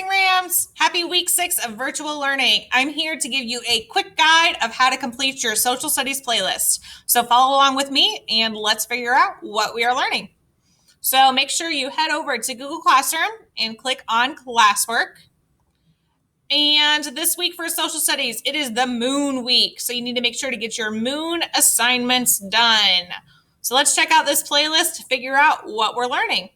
Rising Rams! Happy week 6 of virtual learning. I'm here to give you a quick guide of how to complete your social studies playlist. So follow along with me and let's figure out what we are learning. So make sure you head over to Google Classroom and click on classwork. And this week for social studies, it is the moon week. So you need to make sure to get your moon assignments done. So let's check out this playlist to figure out what we're learning.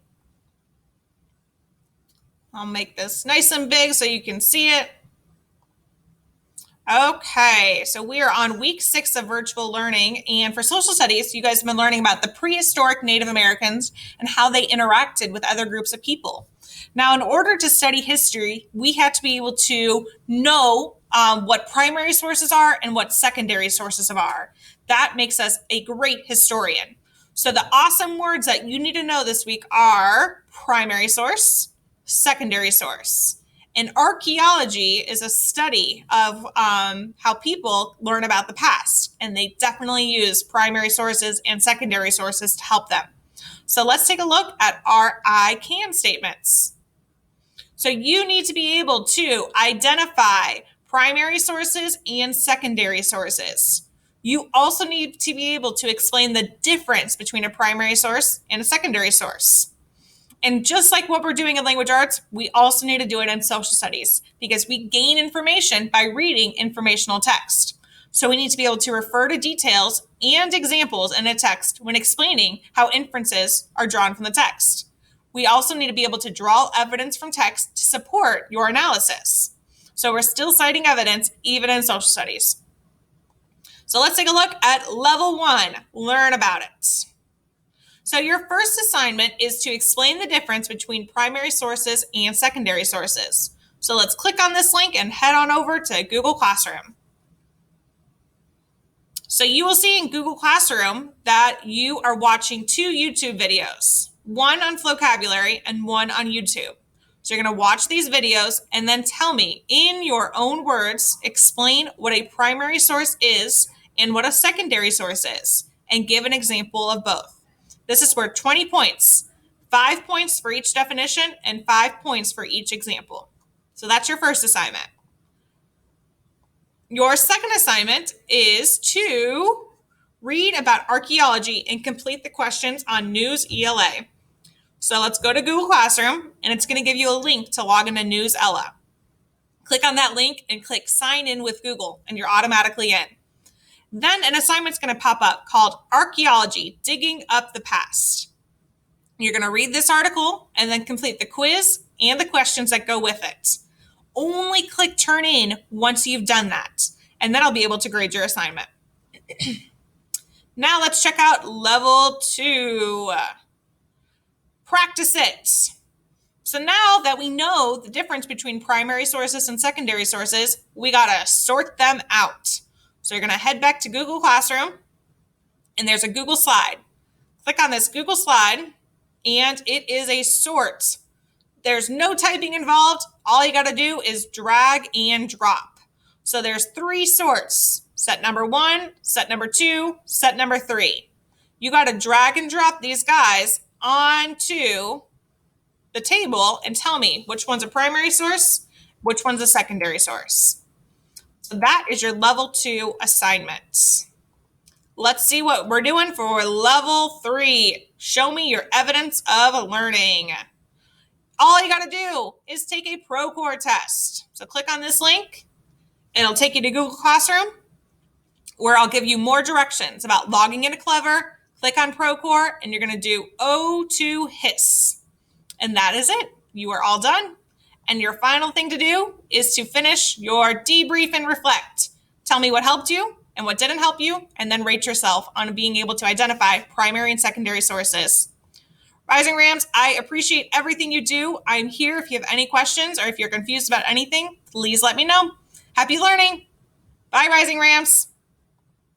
I'll make this nice and big so you can see it. Okay, so we are on week 6 of virtual learning, and for social studies, you guys have been learning about the prehistoric Native Americans and how they interacted with other groups of people. Now, in order to study history, we have to be able to know what primary sources are and what secondary sources are. That makes us a great historian. So the awesome words that you need to know this week are primary source, secondary source. And archaeology is a study of how people learn about the past, and they definitely use primary sources and secondary sources to help them. So let's take a look at our I can statements. So you need to be able to identify primary sources and secondary sources. You also need to be able to explain the difference between a primary source and a secondary source. And just like what we're doing in language arts, we also need to do it in social studies because we gain information by reading informational text. So we need to be able to refer to details and examples in a text when explaining how inferences are drawn from the text. We also need to be able to draw evidence from text to support your analysis. So we're still citing evidence even in social studies. So let's take a look at level 1, learn about it. So your first assignment is to explain the difference between primary sources and secondary sources. So let's click on this link and head on over to Google Classroom. So you will see in Google Classroom that you are watching 2 YouTube videos, one on Flocabulary and one on YouTube. So you're going to watch these videos and then tell me in your own words, explain what a primary source is and what a secondary source is, and give an example of both. This is worth 20 points, 5 points for each definition and 5 points for each example. So that's your first assignment. Your second assignment is to read about archaeology and complete the questions on News ELA. So let's go to Google Classroom and it's going to give you a link to log into News ELA. Click on that link and click sign in with Google and you're automatically in. Then an assignment's going to pop up called Archaeology, Digging Up the Past. You're going to read this article and then complete the quiz and the questions that go with it. Only click turn in once you've done that, and then I'll be able to grade your assignment. Now let's check out level 2. Practice it. So now that we know the difference between primary sources and secondary sources, we got to sort them out. So you're going to head back to Google Classroom, and there's a Google slide. Click on this Google slide, and it is a sort. There's no typing involved. All you got to do is drag and drop. So there's 3 sorts. Set number 1, set number 2, set number 3. You got to drag and drop these guys onto the table and tell me which one's a primary source, which one's a secondary source. So that is your level 2 assignment. Let's see what we're doing for level 3. Show me your evidence of learning. All you got to do is take a Procore test. So click on this link. It'll take you to Google Classroom where I'll give you more directions about logging into Clever. Click on Procore and you're going to do O2 Hiss. And that is it. You are all done. And your final thing to do is to finish your debrief and reflect. Tell me what helped you and what didn't help you, and then rate yourself on being able to identify primary and secondary sources. Rising Rams, I appreciate everything you do. I'm here if you have any questions or if you're confused about anything, please let me know. Happy learning. Bye, Rising Rams.